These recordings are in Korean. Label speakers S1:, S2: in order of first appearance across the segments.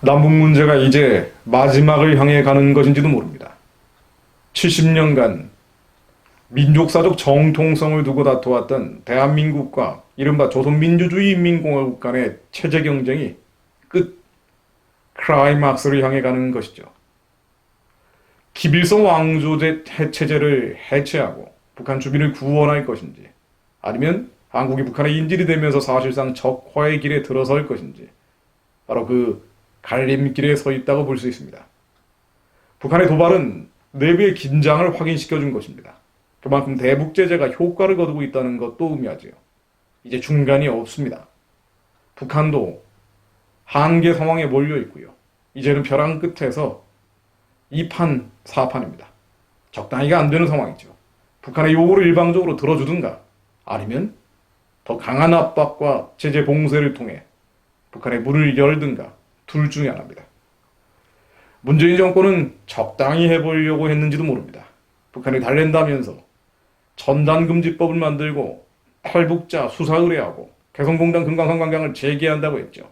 S1: 남북 문제가 이제 마지막을 향해 가는 것인지도 모릅니다. 70년간 민족사적 정통성을 두고 다투었던 대한민국과 이른바 조선민주주의인민공화국 간의 체제 경쟁이 끝 클라이막스를 향해 가는 것이죠. 김일성 왕조제 체제를 해체하고 북한 주민을 구원할 것인지, 아니면 한국이 북한의 인질이 되면서 사실상 적화의 길에 들어설 것인지, 바로 그 갈림길에 서 있다고 볼 수 있습니다. 북한의 도발은 내부의 긴장을 확인시켜준 것입니다. 그만큼 대북 제재가 효과를 거두고 있다는 것도 의미하지요. 이제 중간이 없습니다. 북한도 한계 상황에 몰려 있고요. 이제는 벼랑 끝에서 2판, 4판입니다. 적당히가 안 되는 상황이죠. 북한의 요구를 일방적으로 들어주든가, 아니면 더 강한 압박과 제재 봉쇄를 통해 북한의 문을 열든가, 둘 중에 하나입니다. 문재인 정권은 적당히 해보려고 했는지도 모릅니다. 북한이 달랜다면서 전단금지법을 만들고 탈북자 수사 의뢰하고 개성공단 금강산 관광을 재개한다고 했죠.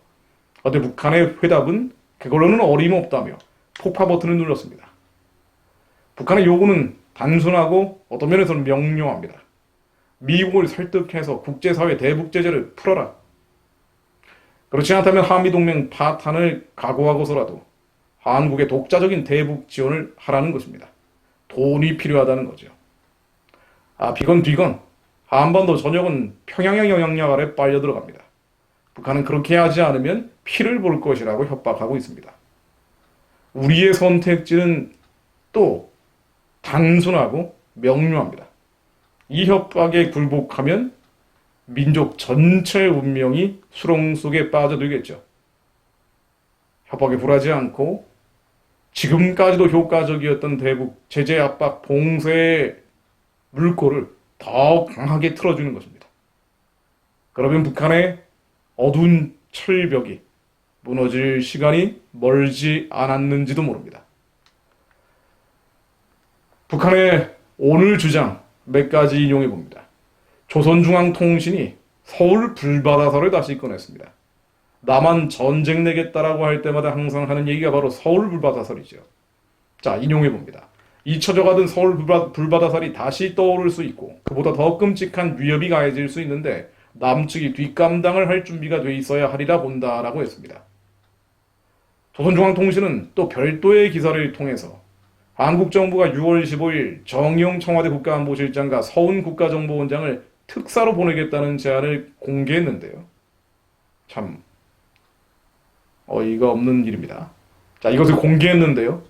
S1: 그런데 북한의 회답은 그걸로는 어림없다며 폭파 버튼을 눌렀습니다. 북한의 요구는 단순하고 어떤 면에서는 명료합니다. 미국을 설득해서 국제사회 대북 제재를 풀어라. 그렇지 않다면 한미동맹 파탄을 각오하고서라도 한국의 독자적인 대북 지원을 하라는 것입니다. 돈이 필요하다는 거죠. 비건 뒤건 한반도 전역은 평양의 영향력 아래 빨려 들어갑니다. 북한은 그렇게 하지 않으면 피를 볼 것이라고 협박하고 있습니다. 우리의 선택지는 또 단순하고 명료합니다. 이 협박에 굴복하면 민족 전체의 운명이 수렁 속에 빠져들겠죠. 협박에 굴하지 않고 지금까지도 효과적이었던 대북 제재 압박 봉쇄의 물꼬를 더 강하게 틀어주는 것입니다. 그러면 북한의 어두운 철벽이 무너질 시간이 멀지 않았는지도 모릅니다. 북한의 오늘 주장 몇 가지 인용해 봅니다. 조선중앙통신이 서울 불바다설을 다시 꺼냈습니다. 남한 전쟁 내겠다라고 할 때마다 항상 하는 얘기가 바로 서울 불바다설이죠. 자, 인용해 봅니다. 잊혀져가던 서울 불바다설이 다시 떠오를 수 있고 그보다 더 끔찍한 위협이 가해질 수 있는데 남측이 뒷감당을 할 준비가 돼 있어야 하리라 본다라고 했습니다. 조선중앙통신은 또 별도의 기사를 통해서 한국 정부가 6월 15일 정의용 청와대 국가안보실장과 서훈 국가정보원장을 특사로 보내겠다는 제안을 공개했는데요. 참 어이가 없는 일입니다. 자, 이것을 공개했는데요.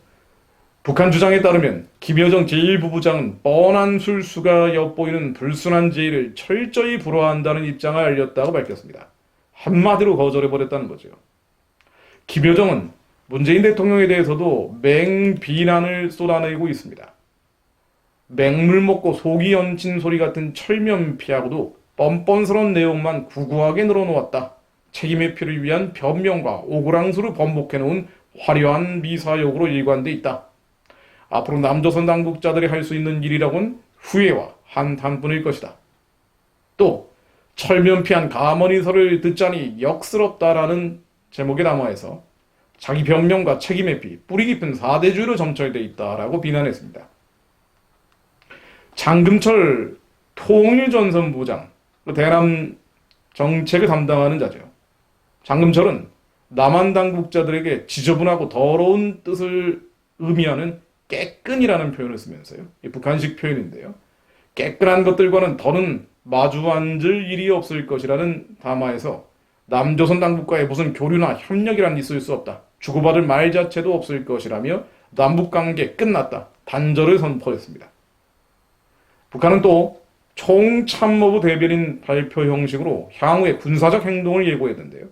S1: 북한 주장에 따르면 김여정 제1부부장은 뻔한 술수가 엿보이는 불순한 제의를 철저히 불허한다는 입장을 알렸다고 밝혔습니다. 한마디로 거절해버렸다는 거죠. 김여정은 문재인 대통령에 대해서도 맹비난을 쏟아내고 있습니다. 맹물 먹고 속이 얹힌 소리 같은 철면피하고도 뻔뻔스러운 내용만 구구하게 늘어놓았다. 책임 회피를 위한 변명과 오그랑수를 번복해놓은 화려한 미사역으로 일관돼 있다. 앞으로 남조선 당국자들이 할 수 있는 일이라곤 후회와 한탄뿐일 것이다. 또 철면피한 가머니설을 듣자니 역스럽다라는 제목의 담화에서 자기 변명과 책임 회피, 뿌리 깊은 사대주의로 점철돼 있다라고 비난했습니다. 장금철 통일전선부장, 대남 정책을 담당하는 자죠. 장금철은 남한 당국자들에게 지저분하고 더러운 뜻을 의미하는 깨끈이라는 표현을 쓰면서요. 이 북한식 표현인데요. 깨끈한 것들과는 더는 마주 앉을 일이 없을 것이라는 담화에서 남조선 당국과의 무슨 교류나 협력이란 있을 수 없다. 주고받을 말 자체도 없을 것이라며 남북관계 끝났다. 단절을 선포했습니다. 북한은 또 총참모부 대변인 발표 형식으로 향후의 군사적 행동을 예고했는데요.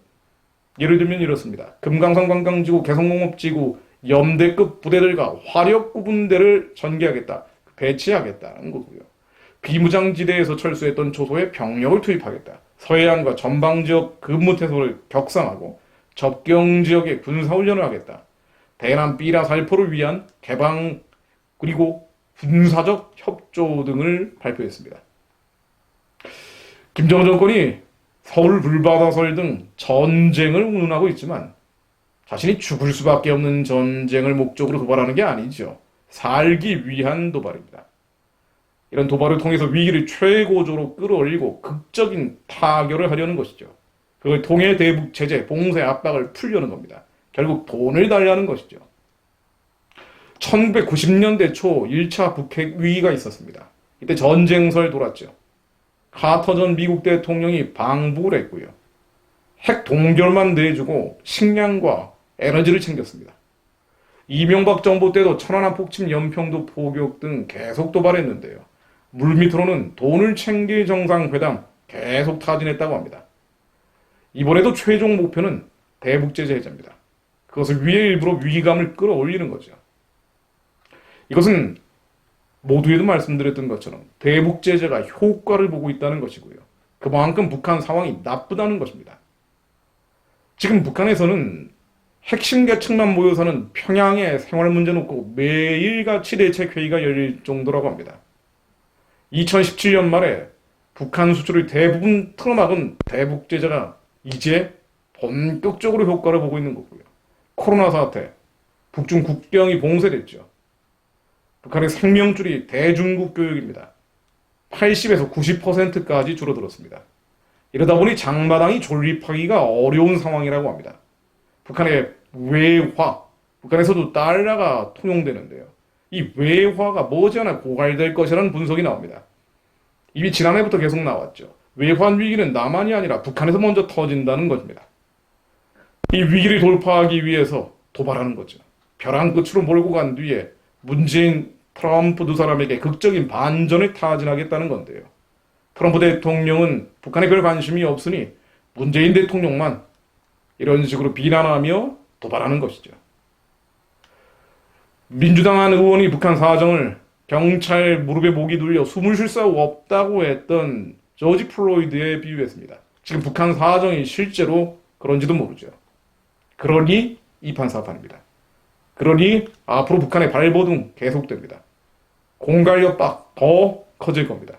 S1: 예를 들면 이렇습니다. 금강산 관광지구, 개성공업지구, 염대급 부대들과 화력구분대를 전개하겠다. 배치하겠다는 거고요. 비무장지대에서 철수했던 초소에 병력을 투입하겠다. 서해안과 전방지역 근무태소를 격상하고 접경지역에 군사훈련을 하겠다. 대남 삐라 살포를 위한 개방 그리고 군사적 협조 등을 발표했습니다. 김정은 정권이 서울 불바다설 등 전쟁을 운운하고 있지만 자신이 죽을 수밖에 없는 전쟁을 목적으로 도발하는 게 아니죠. 살기 위한 도발입니다. 이런 도발을 통해서 위기를 최고조로 끌어올리고 극적인 타결을 하려는 것이죠. 그걸 통해 대북 제재, 봉쇄 압박을 풀려는 겁니다. 결국 돈을 달라는 것이죠. 1990년대 초 1차 북핵 위기가 있었습니다. 이때 전쟁설 돌았죠. 카터 전 미국 대통령이 방북을 했고요. 핵 동결만 내주고 식량과 에너지를 챙겼습니다. 이명박 정부 때도 천안함 폭침, 연평도 포격 등 계속 도발했는데요. 물밑으로는 돈을 챙길 정상회담 계속 타진했다고 합니다. 이번에도 최종 목표는 대북제재 해제입니다. 그것을 위해 일부러 위기감을 끌어올리는 거죠. 이것은 모두에도 말씀드렸던 것처럼 대북제재가 효과를 보고 있다는 것이고요. 그만큼 북한 상황이 나쁘다는 것입니다. 지금 북한에서는 핵심 계층만 모여 사는 평양의 생활 문제 놓고 매일같이 대책회의가 열릴 정도라고 합니다. 2017년 말에 북한 수출을 대부분 틀어막은 대북제재가 이제 본격적으로 효과를 보고 있는 거고요. 코로나 사태, 북중 국경이 봉쇄됐죠. 북한의 생명줄이 대중국 교육입니다. 80에서 90%까지 줄어들었습니다. 이러다 보니 장마당이 존립하기가 어려운 상황이라고 합니다. 북한의 외화, 북한에서도 달러가 통용되는데요. 이 외화가 머지않아 고갈될 것이라는 분석이 나옵니다. 이미 지난해부터 계속 나왔죠. 외환 위기는 남한이 아니라 북한에서 먼저 터진다는 것입니다. 이 위기를 돌파하기 위해서 도발하는 거죠. 벼랑 끝으로 몰고 간 뒤에 문재인, 트럼프 두 사람에게 극적인 반전을 타진하겠다는 건데요. 트럼프 대통령은 북한에 별 관심이 없으니 문재인 대통령만 이런 식으로 비난하며 도발하는 것이죠. 민주당 한 의원이 북한 사정을 경찰 무릎에 목이 눌려 숨을 쉴 수 없다고 했던 조지 플로이드에 비유했습니다. 지금 북한 사정이 실제로 그런지도 모르죠. 그러니 이판사판입니다. 그러니 앞으로 북한의 발버둥 계속됩니다. 공갈 협박 더 커질 겁니다.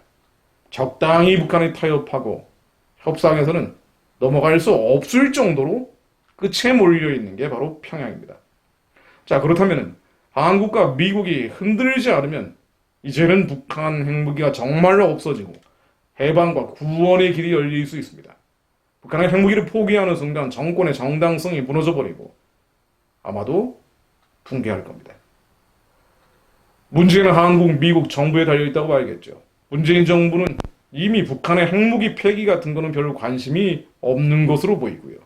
S1: 적당히 북한을 타협하고 협상에서는 넘어갈 수 없을 정도로 끝에 몰려있는 게 바로 평양입니다. 자, 그렇다면 한국과 미국이 흔들지 않으면 이제는 북한 핵무기가 정말로 없어지고 해방과 구원의 길이 열릴 수 있습니다. 북한의 핵무기를 포기하는 순간 정권의 정당성이 무너져버리고 아마도 붕괴할 겁니다. 문제는 한국, 미국 정부에 달려있다고 봐야겠죠. 문재인 정부는 이미 북한의 핵무기 폐기 같은 거는 별로 관심이 없는 것으로 보이고요.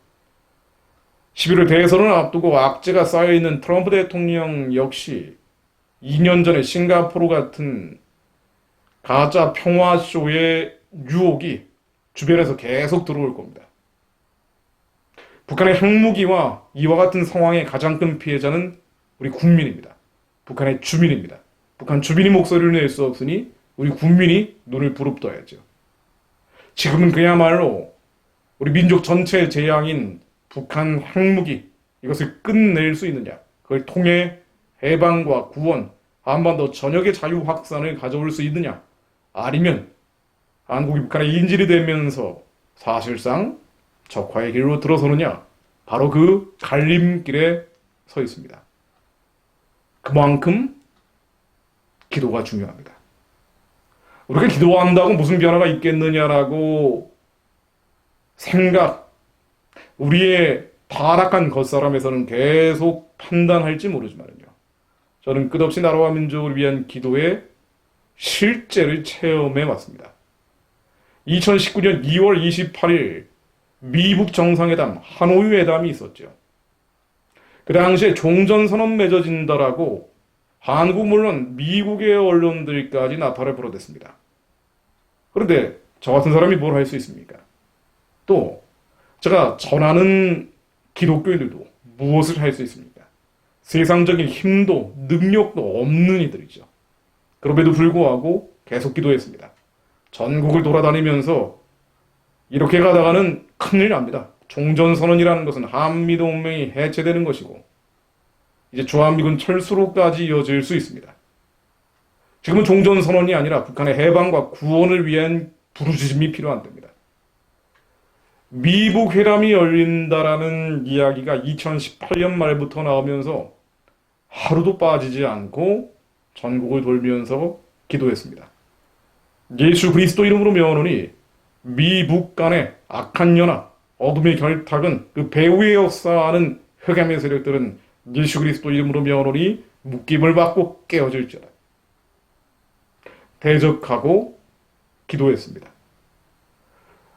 S1: 11월 대선을 앞두고 악재가 쌓여있는 트럼프 대통령 역시 2년 전에 싱가포르 같은 가짜 평화쇼의 유혹이 주변에서 계속 들어올 겁니다. 북한의 핵무기와 이와 같은 상황의 가장 큰 피해자는 우리 국민입니다. 북한의 주민입니다. 북한 주민이 목소리를 낼 수 없으니 우리 국민이 눈을 부릅떠야죠. 지금은 그야말로 우리 민족 전체의 재앙인 북한 핵무기 이것을 끝낼 수 있느냐, 그걸 통해 해방과 구원, 한반도 전역의 자유 확산을 가져올 수 있느냐, 아니면 한국이 북한의 인질이 되면서 사실상 적화의 길로 들어서느냐, 바로 그 갈림길에 서 있습니다. 그만큼 기도가 중요합니다. 우리가 기도한다고 무슨 변화가 있겠느냐라고 우리의 타락한 겉사람에서는 계속 판단할지 모르지만요. 저는 끝없이 나라와 민족을 위한 기도의 실제를 체험해 왔습니다. 2019년 2월 28일 미북 정상회담 하노이 회담이 있었죠. 그 당시에 종전선언 맺어진다라고 한국 물론 미국의 언론들까지 나팔을 불어댔습니다. 그런데 저 같은 사람이 뭘 할 수 있습니까? 또 제가 전하는 기독교인들도 무엇을 할 수 있습니까? 세상적인 힘도 능력도 없는 이들이죠. 그럼에도 불구하고 계속 기도했습니다. 전국을 돌아다니면서 이렇게 가다가는 큰일 납니다. 종전선언이라는 것은 한미동맹이 해체되는 것이고 이제 주한미군 철수로까지 이어질 수 있습니다. 지금은 종전선언이 아니라 북한의 해방과 구원을 위한 부르짖음이 필요한 때입니다. 미북 회담이 열린다라는 이야기가 2018년 말부터 나오면서 하루도 빠지지 않고 전국을 돌면서 기도했습니다. 예수 그리스도 이름으로 명하노니 미북 간의 악한 연합, 어둠의 결탁은 그 배후에 역사하는 흑암의 세력들은 예수 그리스도 이름으로 명하노니 묶임을 받고 깨어질지어다. 대적하고 기도했습니다.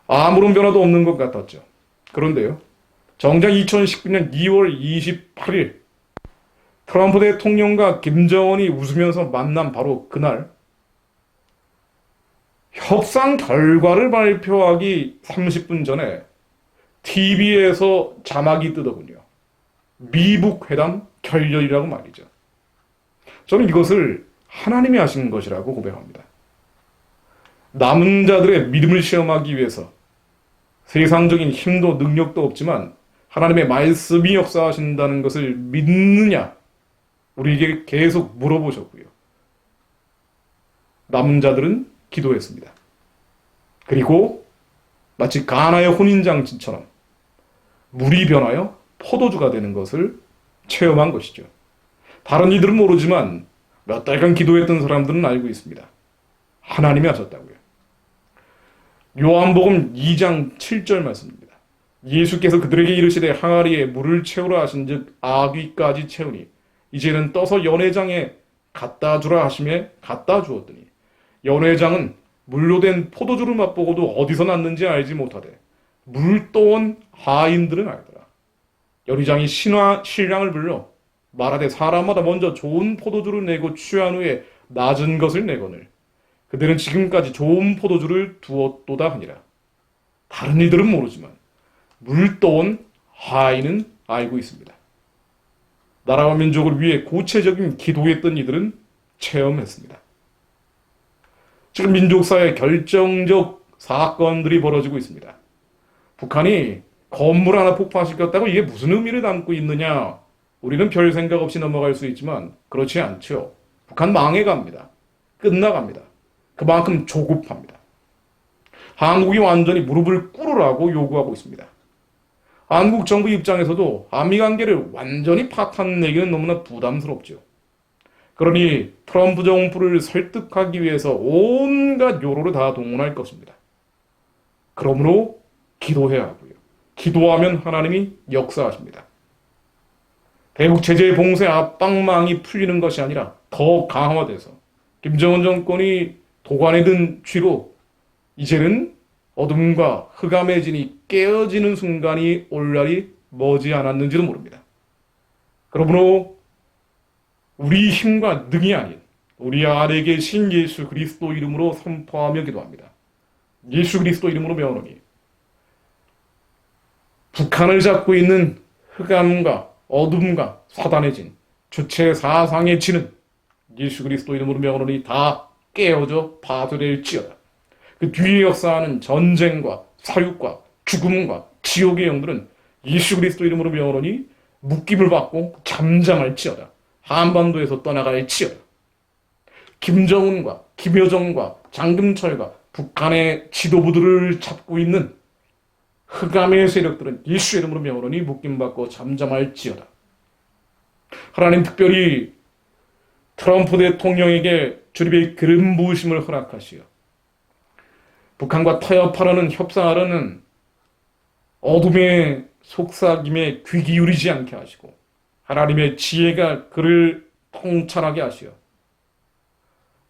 S1: 아무런 변화도 없는 것 같았죠. 그런데요, 정작 2019년 2월 28일 트럼프 대통령과 김정은이 웃으면서 만난 바로 그날 협상 결과를 발표하기 30분 전에 TV에서 자막이 뜨더군요. 미북 회담 결렬이라고 말이죠. 저는 이것을 하나님이 하신 것이라고 고백합니다. 남은 자들의 믿음을 시험하기 위해서 세상적인 힘도 능력도 없지만 하나님의 말씀이 역사하신다는 것을 믿느냐? 우리에게 계속 물어보셨고요. 남은 자들은 기도했습니다. 그리고 마치 가나의 혼인장치처럼 물이 변하여 포도주가 되는 것을 체험한 것이죠. 다른 이들은 모르지만 몇 달간 기도했던 사람들은 알고 있습니다. 하나님이 하셨다고요. 요한복음 2장 7절 말씀입니다. 예수께서 그들에게 이르시되 항아리에 물을 채우라 하신즉 아귀까지 채우니 이제는 떠서 연회장에 갖다 주라 하시매 갖다 주었더니 연회장은 물로 된 포도주를 맛보고도 어디서 났는지 알지 못하되 물 떠온 하인들은 알더라. 연회장이 신랑을 불러 말하되 사람마다 먼저 좋은 포도주를 내고 취한 후에 낮은 것을 내거늘 그들은 지금까지 좋은 포도주를 두었도다 하니라. 다른 이들은 모르지만 물 떠온 하인은 알고 있습니다. 나라와 민족을 위해 구체적인 기도했던 이들은 체험했습니다. 지금 민족사에 결정적 사건들이 벌어지고 있습니다. 북한이 건물 하나 폭파시켰다고 이게 무슨 의미를 담고 있느냐? 우리는 별 생각 없이 넘어갈 수 있지만 그렇지 않죠. 북한 망해갑니다. 끝나갑니다. 그만큼 조급합니다. 한국이 완전히 무릎을 꿇으라고 요구하고 있습니다. 한국 정부 입장에서도 한미관계를 완전히 파탄내기는 너무나 부담스럽죠. 그러니 트럼프 정부를 설득하기 위해서 온갖 요로를 다 동원할 것입니다. 그러므로 기도해야 하고요. 기도하면 하나님이 역사하십니다. 대북 제재 봉쇄 압박망이 풀리는 것이 아니라 더 강화돼서 김정은 정권이 도관에 든 쥐로 이제는 어둠과 흑암의 진이 깨어지는 순간이 올 날이 머지 않았는지도 모릅니다. 그러므로 우리 힘과 능이 아닌 우리 안에 계신 예수 그리스도 이름으로 선포하며 기도합니다. 예수 그리스도 이름으로 명하노니 북한을 잡고 있는 흑암과 어둠과 사단의 진, 주체 사상의 진은 예수 그리스도 이름으로 명하노니 다 깨어져 파괴될지어다. 그 뒤에 역사하는 전쟁과 사육과 죽음과 지옥의 영들은 예수 그리스도 이름으로 명하노니 묶임을 받고 잠잠할지어다. 한반도에서 떠나갈지어다. 김정은과 김여정과 장금철과 북한의 지도부들을 잡고 있는 흑암의 세력들은 예수의 이름으로 명하노니 묶임받고 잠잠할지어다. 하나님 특별히 트럼프 대통령에게 주님의 기름 부으심을 허락하시어 북한과 타협하려는 협상하려는 어둠의 속삭임에 귀 기울이지 않게 하시고 하나님의 지혜가 그를 통찰하게 하시어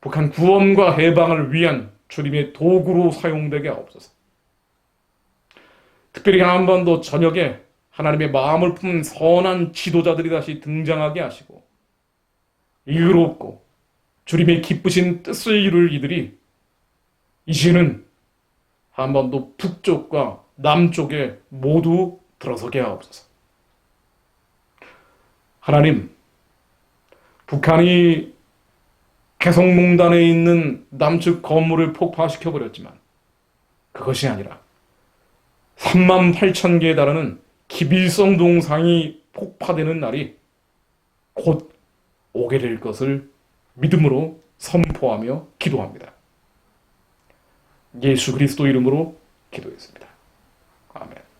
S1: 북한 구원과 해방을 위한 주님의 도구로 사용되게 하옵소서. 특별히 한반도 전역에 하나님의 마음을 품은 선한 지도자들이 다시 등장하게 하시고 의롭고 주님의 기쁘신 뜻을 이룰 이들이 이제는 한반도 북쪽과 남쪽에 모두 들어서게 하옵소서. 하나님, 북한이 개성공단에 있는 남측 건물을 폭파시켜버렸지만 그것이 아니라 38,000개에 달하는 기빌성 동상이 폭파되는 날이 곧 오게 될 것을 믿음으로 선포하며 기도합니다. 예수 그리스도 이름으로 기도했습니다. 아멘.